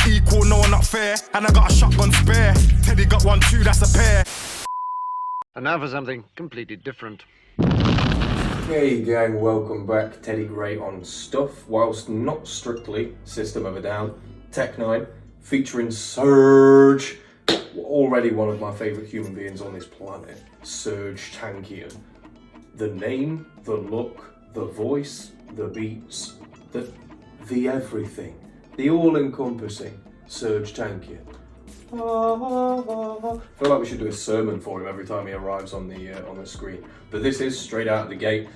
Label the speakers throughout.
Speaker 1: not equal, no, not fair. And I got a shotgun spare. Teddy got one too, that's a pair.
Speaker 2: And now for something completely different.
Speaker 3: Hey gang, welcome back. Teddy Gray on Stuff. Whilst not strictly System of a Down, N9ne, featuring Serj, already one of my favourite human beings on this planet, Serj Tankian. The name, the look, the voice, the beats, the everything, the all-encompassing Serj Tankian. I feel like we should do a sermon for him every time he arrives on the screen. But this is straight out of the gate.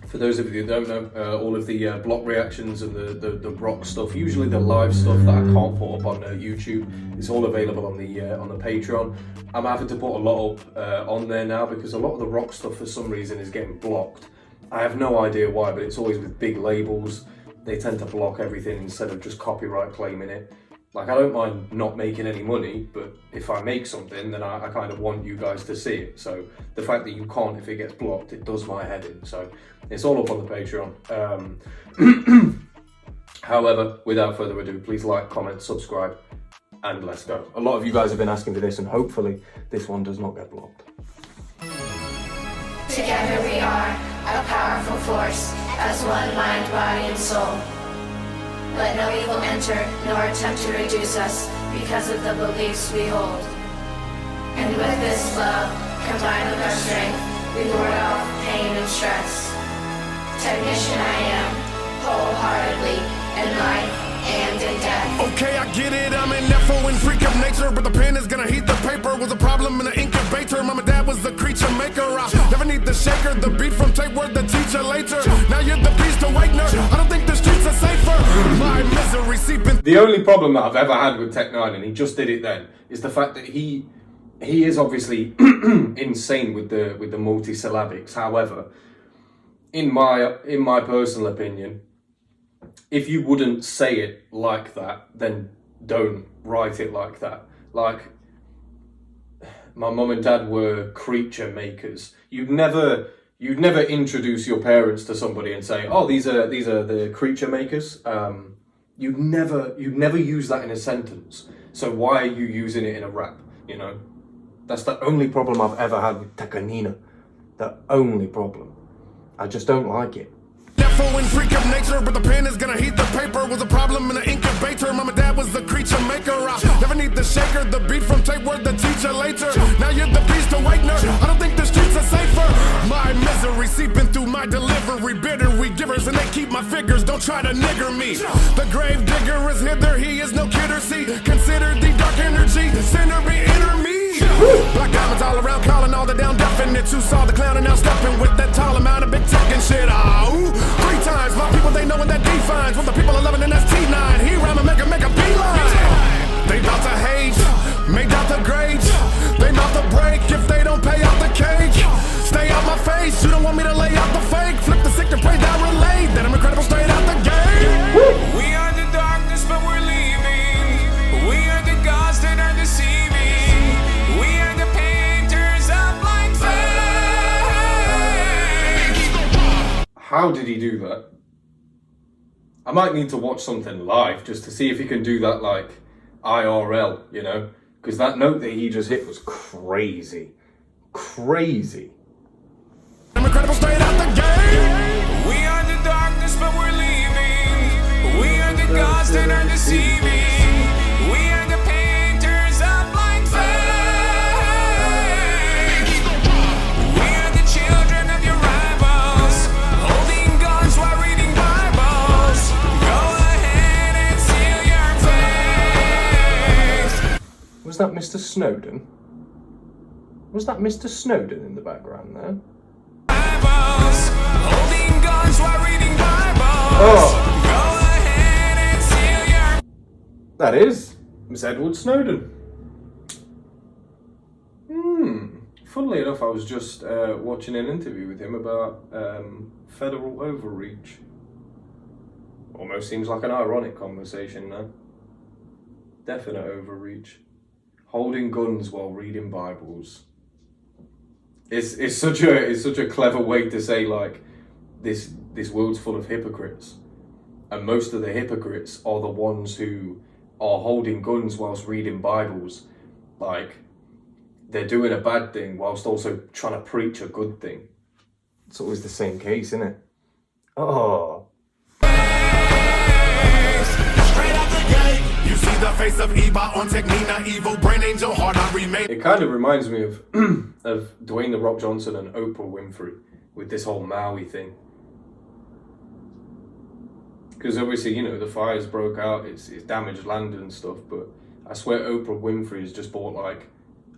Speaker 3: For those of you who don't know, all of the block reactions and the rock stuff, usually the live stuff that I can't put up on YouTube, it's all available on the Patreon. I'm having to put a lot up on there now because a lot of the rock stuff for some reason is getting blocked. I have no idea why, but it's always with big labels. They tend to block everything instead of just copyright claiming it. Like, I don't mind not making any money, but if I make something, then I kind of want you guys to see it. So the fact that you can't if it gets blocked, it does my head in. So it's all up on the Patreon. However, without further ado, please like, comment, subscribe, and let's go. A lot of you guys have been asking for this, and hopefully this one does not get blocked.
Speaker 4: Together we are a powerful force, as one mind, body, and soul. Let no evil enter, nor attempt to reduce us, because of the beliefs we hold. And with this love, combined with our strength, we ward off pain and stress. Technician I am, wholeheartedly, in life and in death.
Speaker 1: Okay, I get it, I'm an F.O. and freak of nature, but the pen is gonna heat the paper. Was a problem in the incubator, mama dad was the creature maker. I never need the shaker, the beat from tape word, the teacher later. Now you're the beast awakener, I don't think the streets are safer. My misery seeping. The only problem that I've ever had with N9ne, and he just did it then, is the fact that he is obviously insane with the multisyllabics. However, in my personal opinion, if you wouldn't say it like that, then don't write it like that. Like, my mum and dad were creature makers. You'd never introduce your parents to somebody and say, "Oh, these are the creature makers." You'd never use that in a sentence. So why are you using it in a rap? You know, that's the only problem I've ever had with N9ne. The only problem. I just don't like it. F.O. and freak of nature, but the pen is gonna heat the paper. Was a problem in the incubator, mama dad was the creature maker. I never need the shaker, the beat from tape word, the teacher later. Now you're the beast awakener, I don't think the streets are safer. My misery seeping through my delivery, bitter we givers, and they keep my figures, don't try to nigger me. The grave digger is hither, he is no kidder, see. Consider the dark energy, sinner be inner me. Black diamonds all around, calling all the down definite. You saw the clown and now stepping with that tall amount of big tech and shit. Oh, 3 times, my people, they know what that defines. What the people are loving, and that's T9. He rhyme and make a beeline. They bout to hate, make out the grades. They bout to break if they don't pay out the cake. Stay out my face, you don't want me to lay out the fake. Flip the sick and pray that relate, that I'm incredible straight out the gate.
Speaker 5: We are the darkness, but we're leaving. We are the gods that are deceiving. We are the painters of blind faith.
Speaker 3: How did he do that? I might need to watch something live just to see if he can do that, like IRL, you know? Because that note that he just hit was crazy. Crazy.
Speaker 1: I'm incredible straight out the gate.
Speaker 5: We are the darkness, but we're leaving. We are the gods that are deceiving. We are the painters of blind faith. We are the children of your rivals, holding guns while reading Bibles. Go ahead and seal your faith.
Speaker 3: Was that Mr. Snowden? Was that Mr. Snowden in the background there?
Speaker 5: Bibles, holding guns while reading Bibles.
Speaker 3: Oh.
Speaker 5: Go ahead and seal your.
Speaker 3: That is Miss Edward Snowden. Funnily enough, I was just watching an interview with him about federal overreach. Almost seems like an ironic conversation now. Definite overreach. Holding guns while reading Bibles. It's such a clever way to say, like, this world's full of hypocrites, and most of the hypocrites are the ones who are holding guns whilst reading Bibles. Like, they're doing a bad thing whilst also trying to preach a good thing. It's always the same case, isn't it? Oh.
Speaker 1: You see the face of Eva on N9ne, evil brain angel, heart I remain.
Speaker 3: It kind of reminds me of of Dwayne The Rock Johnson and Oprah Winfrey with this whole Maui thing. Because obviously, you know, the fires broke out, it's damaged land and stuff, but I swear Oprah Winfrey has just bought like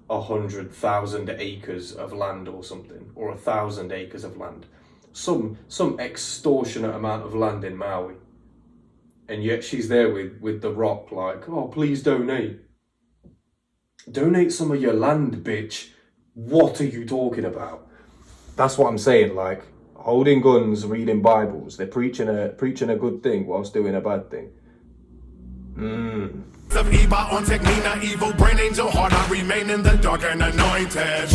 Speaker 3: 100,000 acres of land or something, or 1,000 acres of land. Some extortionate amount of land in Maui. And yet she's there with The Rock like, oh, please donate. Donate some of your land, bitch. What are you talking about? That's what I'm saying, like, holding guns, reading Bibles. They're preaching a good thing whilst doing a bad thing.
Speaker 1: Of Eva on N9ne, evil brain angel, heart I remain in the dark and anointed.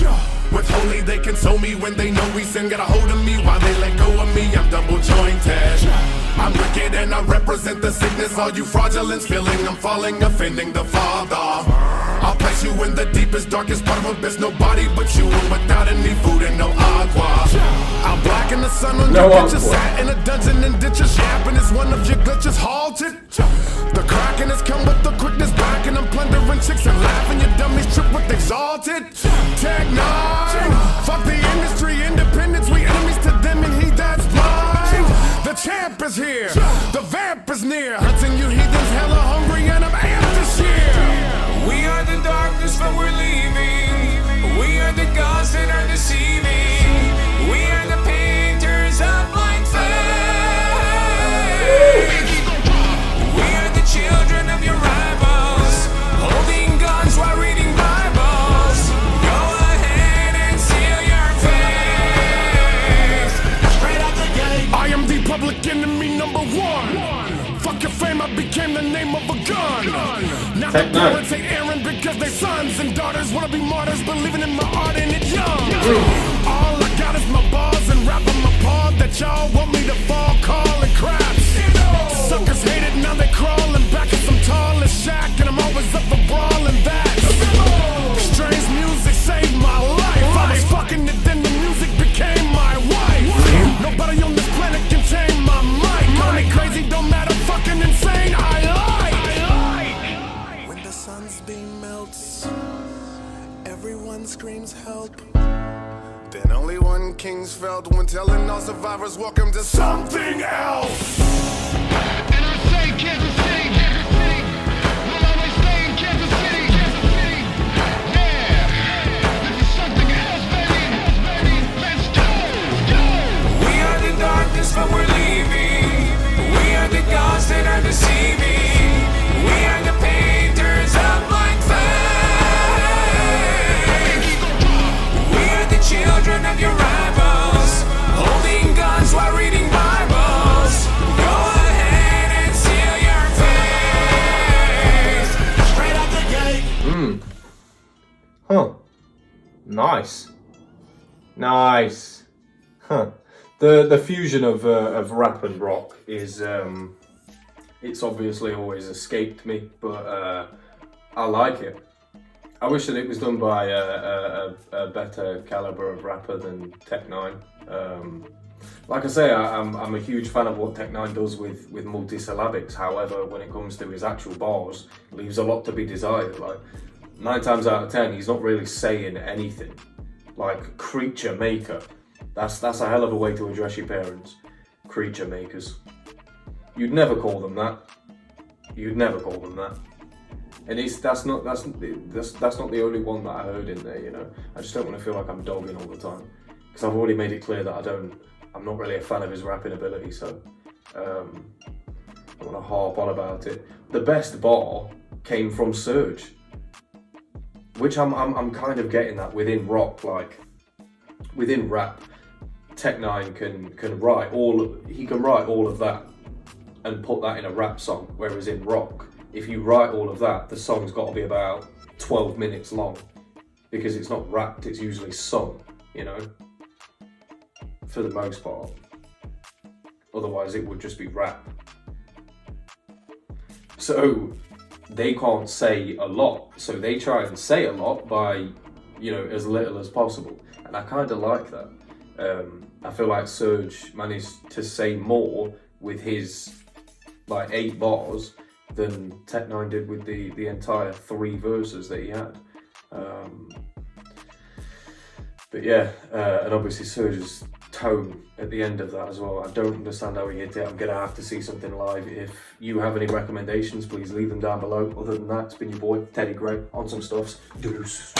Speaker 1: With holy they console me when they know we sin. Got a hold of me while they let go of me. I'm double jointed. I'm wicked and I represent the sickness. All you fraudulence feeling I'm falling, offending the Father. I'll place you in the deepest, darkest part of abyss. Nobody but you, and without any food and no agua. I'm black in the sun on
Speaker 3: No
Speaker 1: your bitches.
Speaker 3: agua.
Speaker 1: Sat in a dungeon and ditches. Yapping is one of your glitches halted. The cracking has come with the quickness back, and I'm plundering chicks and laughing. Your dummies trip with exalted. Tech9. Fuck the industry, independence. We enemies to them, and he that's blind. The champ is here. The vamp is near. Hunting you heathens hella hungry, and I'm amped this year.
Speaker 5: We are the darkness, but we're leaving. We are the gods that are deceiving. We are the painters of blind faith. We are the children of your rivals, holding guns while reading Bibles. Go ahead and seal your face. Straight out the gate.
Speaker 1: I am the public enemy number one. Fuck your fame, I became the name of a gun. Now the
Speaker 3: Tech9.
Speaker 1: parents hate Aaron because they sons and daughters wanna be martyrs, believing in my art and it young. All I got is my bars and rap on my paw that y'all want me to fall, calling craps. Suckers hate it, now they crawling back at some tallest shack, and I'm always up for brawling that. Strange music saved my life. I was fucking it, then the music became my wife. Nobody on this planet can tame my mic. Call me crazy, don't matter, fucking insane. I like.
Speaker 6: When the sun's beam melts, everyone screams help.
Speaker 1: Then only one king's felt when telling all survivors, welcome to something else.
Speaker 7: And I say Kansas City, Kansas City, will always stay in Kansas City, Kansas City. Yeah, this is something else, baby, let's go, go.
Speaker 5: We are the darkness, but we're leaving. We are the gods that are deceiving. We are the painters of blind faith. We are the children of your rivals, holding guns while reading Bibles. Go ahead and seal your face. Straight out the gate.
Speaker 3: Huh. Nice. Nice. Huh. The fusion of rap and rock is it's obviously always escaped me, but I like it. I wish that it was done by a better caliber of rapper than Tech9. Like I say, I'm a huge fan of what Tech9 does with multisyllabics. However, when it comes to his actual bars, it leaves a lot to be desired. Like 9 times out of 10, he's not really saying anything. Like creature maker, that's a hell of a way to address your parents. Creature makers. You'd never call them that. You'd never call them that. And that's not the only one that I heard in there, you know. I just don't want to feel like I'm dogging all the time, because I've already made it clear that I'm not really a fan of his rapping ability, so I want to harp on about it. The best bar came from Serj, which I'm kind of getting that within rock, like within rap. Tech9 can write all of that and put that in a rap song, whereas in rock, if you write all of that, the song's got to be about 12 minutes long, because it's not rapped, it's usually sung, you know, for the most part. Otherwise it would just be rap. So they can't say a lot, so they try and say a lot by, you know, as little as possible, and I kind of like that. I feel like Serj managed to say more with his like 8 bars than N9ne did with the entire 3 verses that he had. But yeah, and obviously Serj's tone at the end of that as well. I don't understand how he hit it. I'm gonna have to see something live. If you have any recommendations, please leave them down below. Other than that, it's been your boy Teddy Gray on some stuffs. Deuce.